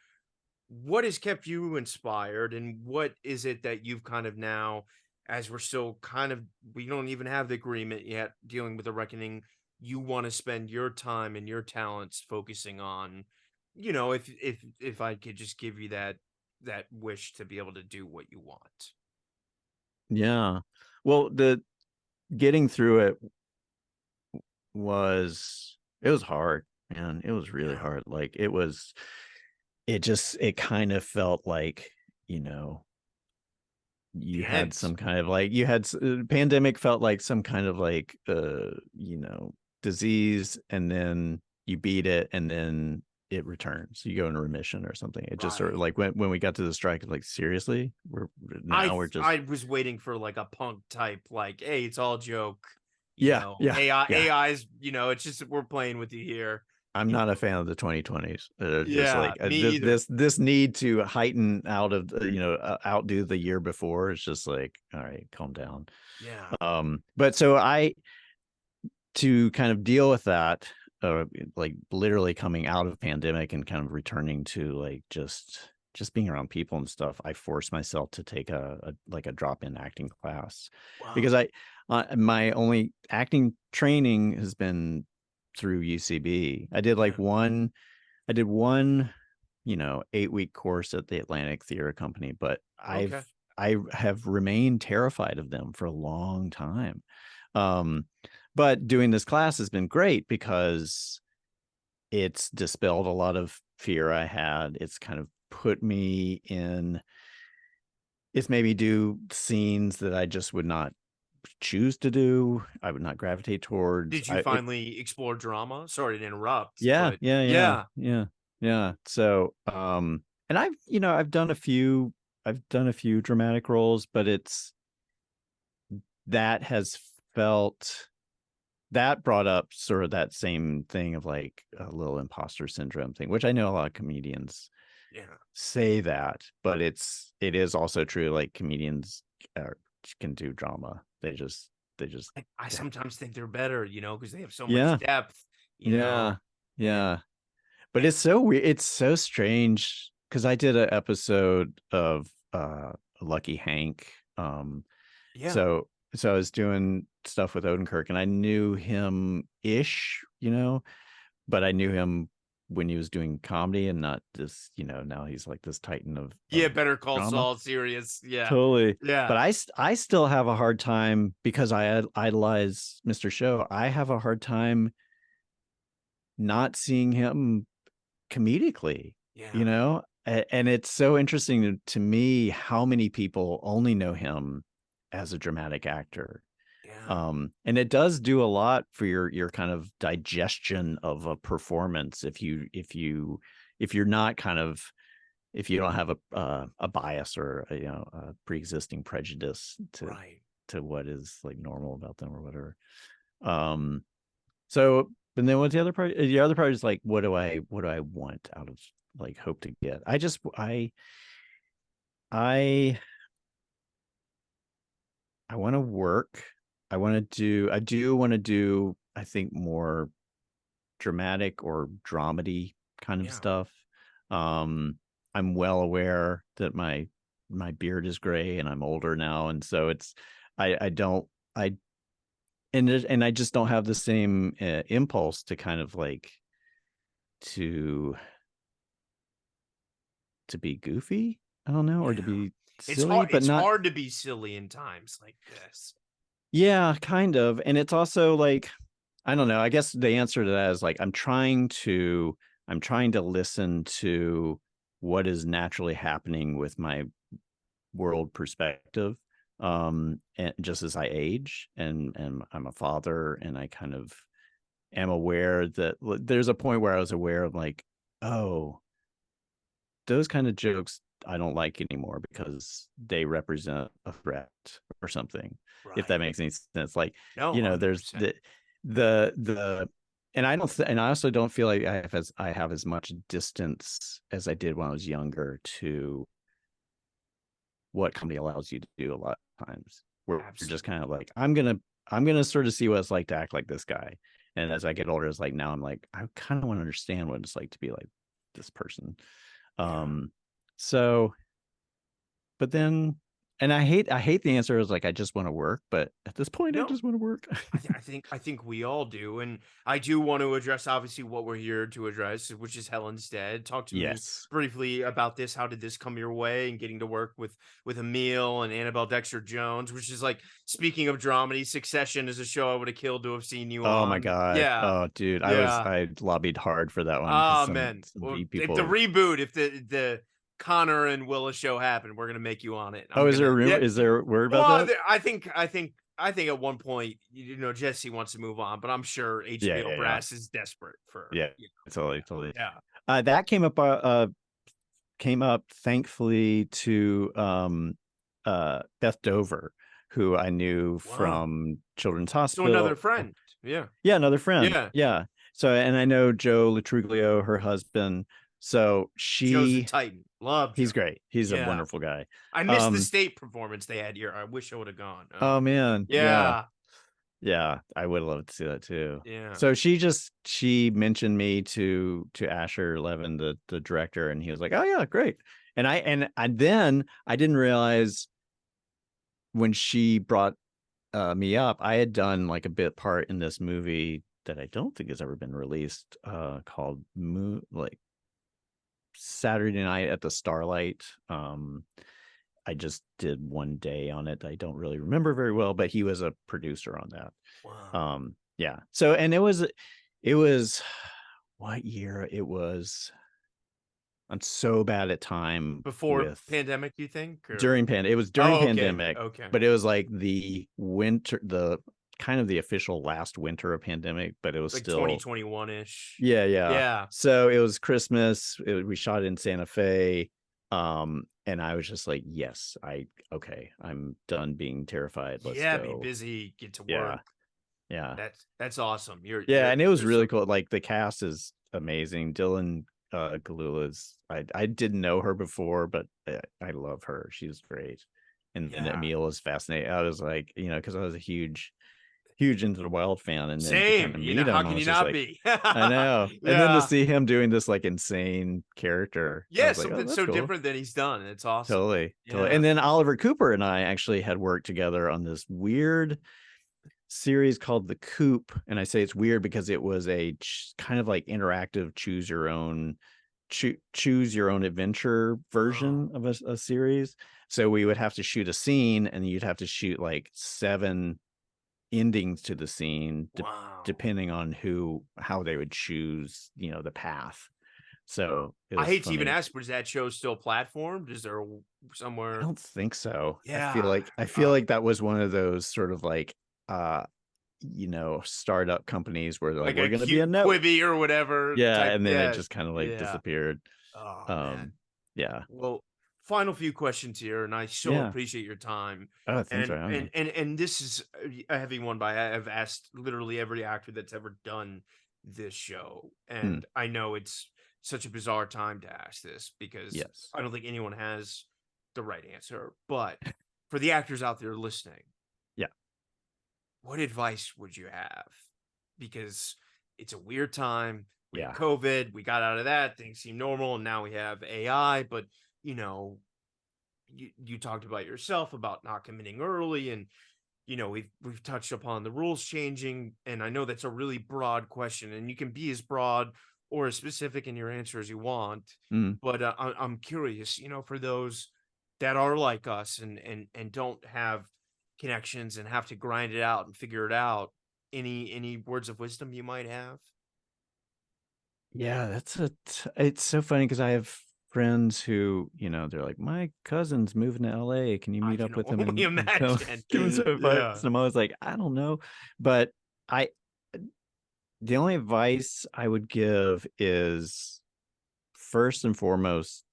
What has kept you inspired, and what is it that you've kind of now, as we're still kind of, we don't even have the agreement yet, dealing with the reckoning, you want to spend your time and your talents focusing on, if I could just give you that wish to be able to do what you want. Yeah. Well, the getting through it it was hard, man. It was really Yeah, hard. Like it kind of felt like, you know, you the had end. some kind of like pandemic felt like some kind of like disease, and then you beat it, and then it returns, you go into remission or something. It just sort of Right. like when we got to the strike, like seriously, we're just I was waiting for like a punk type, like, hey, it's all a joke, yeah, yeah, yeah. AI's, it's just we're playing with you here. I'm You not a know. fan of the 2020s. Just Yeah, like me this either. need to heighten out of outdo the year before. It's just like, all right, calm down. Yeah. But so to kind of deal with that, like literally coming out of pandemic and kind of returning to like just being around people and stuff, I forced myself to take a drop-in acting class, because Wow. my only acting training has been through UCB. Yeah. I did one 8-week course at the Atlantic Theater Company, but Okay. I have remained terrified of them for a long time. Um, but doing this class has been great because it's dispelled a lot of fear I had. It's kind of put me in, it's made me do scenes that I just would not choose to do. I would not gravitate towards. Did you finally explore drama? Sorry to interrupt, Yeah, but yeah, yeah, yeah. yeah, yeah. So, and I've done a few dramatic roles, but that has felt that brought up sort of that same thing of like a little imposter syndrome thing, which I know a lot of comedians Yeah. say that, but it is also true. Like comedians uh, can do drama. They just I sometimes think they're better, because they have so much yeah, depth, yeah, and yeah. But and it's so weird. It's so strange because I did an episode of Lucky Hank. yeah. So I was doing stuff with Odenkirk, and I knew him ish, but I knew him when he was doing comedy and not this, now he's like this titan Yeah, of Better Call drama. Saul, serious. Yeah. Totally. Yeah. But I still have a hard time because I idolize Mr. Show. I have a hard time not seeing him comedically, Yeah. and it's so interesting to me how many people only know him as a dramatic actor. Yeah. And it does do a lot for your kind of digestion of a performance if you're not kind of, if you don't have a bias or a pre-existing prejudice Right. to what is like normal about them or whatever. um so, and then what's the other part? The other part is like, what do I want out of, like, hope to get? I I want to work. I do want to do, I think, more dramatic or dramedy kind of Yeah. stuff. I'm well aware that my beard is gray and I'm older now, and so I don't I and I just don't have the same impulse to kind of like to be goofy. I don't know, or to Yeah. be It's silly, hard but it's not. hard to be silly in times like this. Yeah, kind of. And it's also like, I don't know. I guess the answer to that is like I'm trying to listen to what is naturally happening with my world perspective. And just as I age and I'm a father, and I kind of am aware that there's a point where I was aware of like, oh, those kind of jokes I don't like anymore because they represent a threat or something. If that Right. makes any sense, like, No, there's 100%. the, and I don't, and I also don't feel like I have as much distance as I did when I was younger to what comedy allows you to do a lot of times. Where you're just Absolutely. kind of like, I'm gonna sort of see what it's like to act like this guy. And as I get older, it's like now I'm like, I kind of want to understand what it's like to be like this person. Yeah. Um, so, but then, and I hate the answer is like, I just want to work, but at this point, I No, just want to work. I think we all do, and I do want to address obviously what we're here to address, which is Helen's Dead. Talk to me Yes. briefly about this. How did this come your way, and getting to work with Emil and Annabelle Dexter Jones, which is like, speaking of dramedy, Succession is a show I would have killed to have seen you Oh my on. God. Yeah, Oh, dude, yeah. I lobbied hard for that one because Ah, some man. Well, V if the people. reboot, if the Connor and Willa show happened, we're gonna make you on it. Oh, I'm gonna, yeah. is there a word about Well, that? I think at one point, Jesse wants to move on, but I'm sure Yeah, HBO yeah, yeah. brass is desperate for, Yeah, totally, totally. yeah. That came up thankfully to Beth Dover, who I knew Wow. from Children's So another Hospital. friend. Yeah. Yeah, another friend. Yeah. Yeah. So, and I know Joe Latruglio, her husband. So Joe's a Titan. Love he's Joe. great. He's a Yeah. wonderful guy. I missed the Um, state performance they had here. I wish I would have gone. oh man, yeah. Yeah. Yeah, I would love to see that too. Yeah. So she mentioned me to Asher Levin, the director, and he was like, "Oh yeah, great." And then I didn't realize when she brought me up, I had done like a bit part in this movie that I don't think has ever been released, called like Saturday Night at the Starlight. I just did one day on it. I don't really remember very well, but he was a producer on that. Wow. Yeah. So, and it was what year it was. I'm so bad at time Before with pandemic, you think? Or during it was during oh, okay. pandemic, Okay. but it was like the winter, the kind of the official last winter of pandemic, but it was Like still, 2021-ish. yeah, yeah. Yeah. So it was Christmas. We shot in Santa Fe. And I was just like, yes, okay, I'm done being terrified. Let's Yeah, be go. busy, get to work. Yeah. Yeah. That's awesome. Yeah, and it was There's really some, cool. Like the cast is amazing. Dylan Galula's, I didn't know her before, but I love her. She's great. And yeah. Emil is fascinating. I was like, because I was a huge Into the Wild fan, and then to kind Same. of You know, meet how him, I can you was just not like, be? I know. And then to Yeah. see him doing this like insane character, I Yeah, was like, oh, something that's so cool. different that he's done. It's awesome. Totally, totally. Yeah. And then Oliver Cooper and I actually had worked together on this weird series called The Coop, and I say it's weird because it was a kind of like interactive choose your own adventure Oh, version of a series. So we would have to shoot a scene, and you'd have to shoot like 7 endings to the scene, wow. depending on how they would choose, the path. So it I was hate to even funny. ask, but is that show still platformed? Is there I somewhere? don't think so. Yeah. I feel like that was one of those sort of like uh startup companies where they're like, Like we're a gonna be a cute note. Quibi or whatever Yeah, type. and then it Yeah. just kind of like Yeah. disappeared. Oh, man. Um, yeah. Well, final few questions here, and I so Yeah. appreciate your time. Oh, thanks for And having and me. and and this is a heavy one, but I've asked literally every actor that's ever done this show, Hmm. and I know it's such a bizarre time to ask this because Yes. I don't think anyone has the right answer. But for the actors out there listening, Yeah. what advice would you have? Because it's a weird time. We had Yeah. COVID, we got out of that, things seem normal, and now we have AI. But you know, you talked about yourself about not committing early, and we've touched upon the rules changing, and I know that's a really broad question, and you can be as broad or as specific in your answer as you want. Mm. But I'm curious, for those that are like us and don't have connections and have to grind it out and figure it out. Any words of wisdom you might have? Yeah, it's so funny because I have friends who, they're like, my cousin's moving to LA. Can you I meet can up with him only and tell imagine. give him some advice? Yeah. And I'm always like, I don't know. But I the only advice I would give is first and foremost,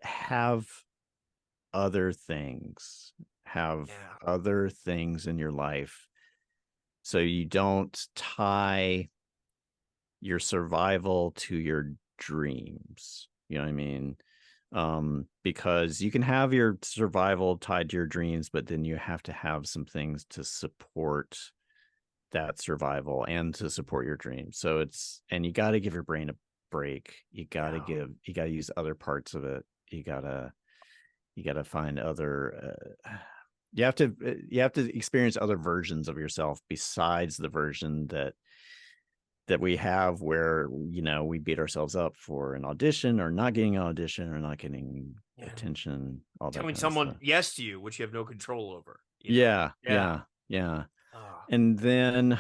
have other things, have Yeah. other things in your life, so you don't tie your survival to your dreams. You know what I mean? Because you can have your survival tied to your dreams, but then you have to have some things to support that survival and to support your dreams. So and you got to give your brain a break. You got to Yeah. use other parts of it. You got to find other, you have to experience other versions of yourself besides the version that we have, where, we beat ourselves up for an audition, or not getting an audition, or not getting Yeah. attention, all that Telling kind of someone stuff. yes to you, which you have no control over, Yeah, Yeah. yeah. Oh, And then,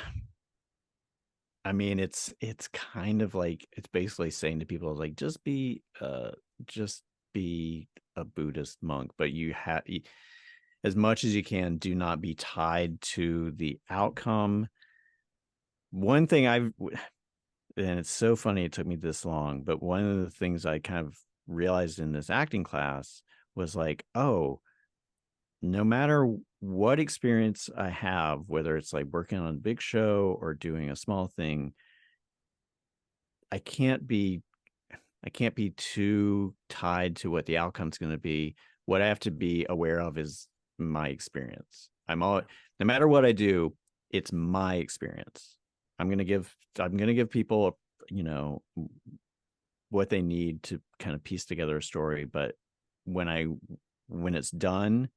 I mean, it's kind of like, it's basically saying to people, like, just be a Buddhist monk, but you have, as much as you can, do not be tied to the outcome. One thing and it's so funny it took me this long, but one of the things I kind of realized in this acting class was like, oh, no matter what experience I have, whether it's like working on a big show or doing a small thing, I can't be too tied to what the outcome's going to be. What I have to be aware of is my experience. No matter what I do, it's my experience. I'm going to give people, what they need to kind of piece together a story. But when it's done,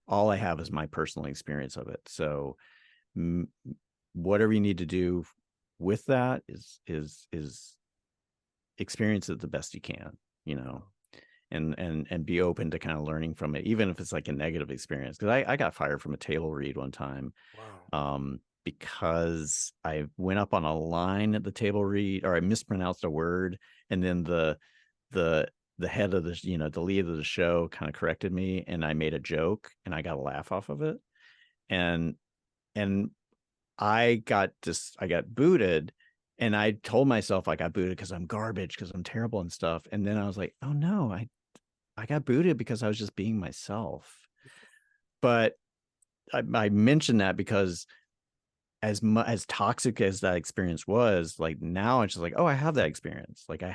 all I have is my personal experience of it. So whatever you need to do with that is experience it the best you can, and be open to kind of learning from it, even if it's like a negative experience. Because I got fired from a table read one time, wow. because I went up on a line at the table read, or I mispronounced a word, and then the head of the lead of the show kind of corrected me, and I made a joke, and I got a laugh off of it, and I got booted. And I told myself I got booted because I'm garbage, because I'm terrible and stuff. And then I was like, oh no, I got booted because I was just being myself. But I mentioned that because as toxic as that experience was, like, now it's just like, oh, I have that experience. Like, uh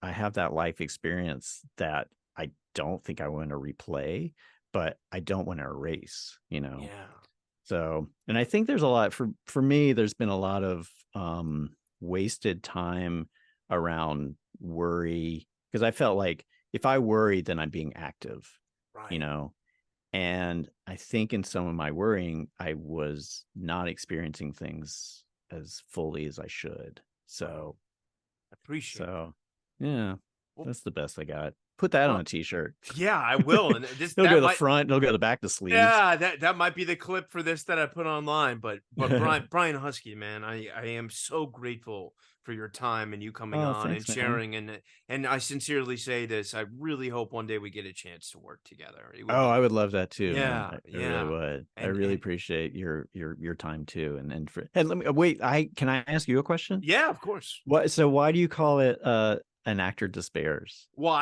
I have that life experience that I don't think I want to replay, but I don't want to erase, Yeah. So, and I think there's a lot for me, there's been a lot of wasted time around worry, because I felt like if I worry, then I'm being active, you Right. know. And I think in some of my worrying, I was not experiencing things as fully as I should. Wow. So, Appreciate that. yeah, Well, that's the best I got. Put that on well, a t-shirt. yeah, I will. And this It'll go that to the might front, it'll go to the back, the sleeves. Yeah, that might be the clip for this that I put online. But Brian Huskey, man, I am so grateful for your time and you coming Oh, on and thanks, man. sharing, and I sincerely say this. I really hope one day we get a chance to work together. It would Oh, be I would love that too, man. Yeah, I really yeah. would. I And really and appreciate your time too. And let me wait. Can I ask you a question? yeah, of course. So why do you call it an actor despairs? Well,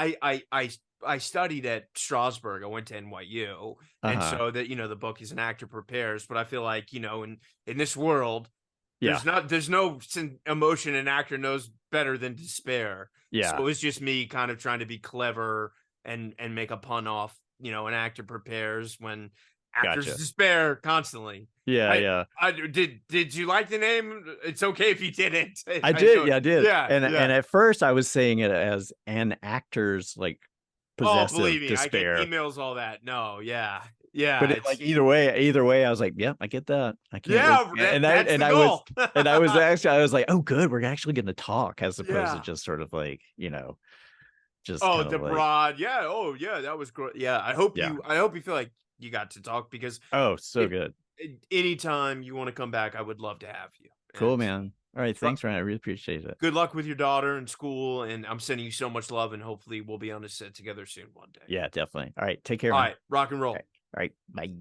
I studied at Strasbourg. I went to NYU, and Uh-huh. so that the book is An Actor Prepares. But I feel like in this world, Yeah. there's no emotion an actor knows better than despair. Yeah. So it's just me kind of trying to be clever and make a pun off an actor prepares when actors Gotcha. despair constantly. Yeah, I yeah. I did you like the name? It's okay if you didn't. I I did. know. Yeah, I did. Yeah, And yeah. at first I was saying it as an actor's like Oh, possessive believe me, I get despair. emails all that. No, yeah. Yeah, But like either way, I was like, yeah, I get that. I can't wait. yeah, that's And the goal. I was actually, I was like, oh, good, we're actually going to talk, as opposed to Yeah. just sort of like, just Oh, kind of the like, broad. Yeah. Oh, yeah, that was great. Yeah, yeah. I hope you feel like you got to talk because Oh, so if good. anytime you want to come back, I would love to have you. Cool, And man. All right. but Thanks, Ryan. I really appreciate it. good luck with your daughter in school, and I'm sending you so much love, and hopefully we'll be on a set together soon one day. Yeah, definitely. All right. Take care, All man. right, rock and All roll. right. All right. Bye.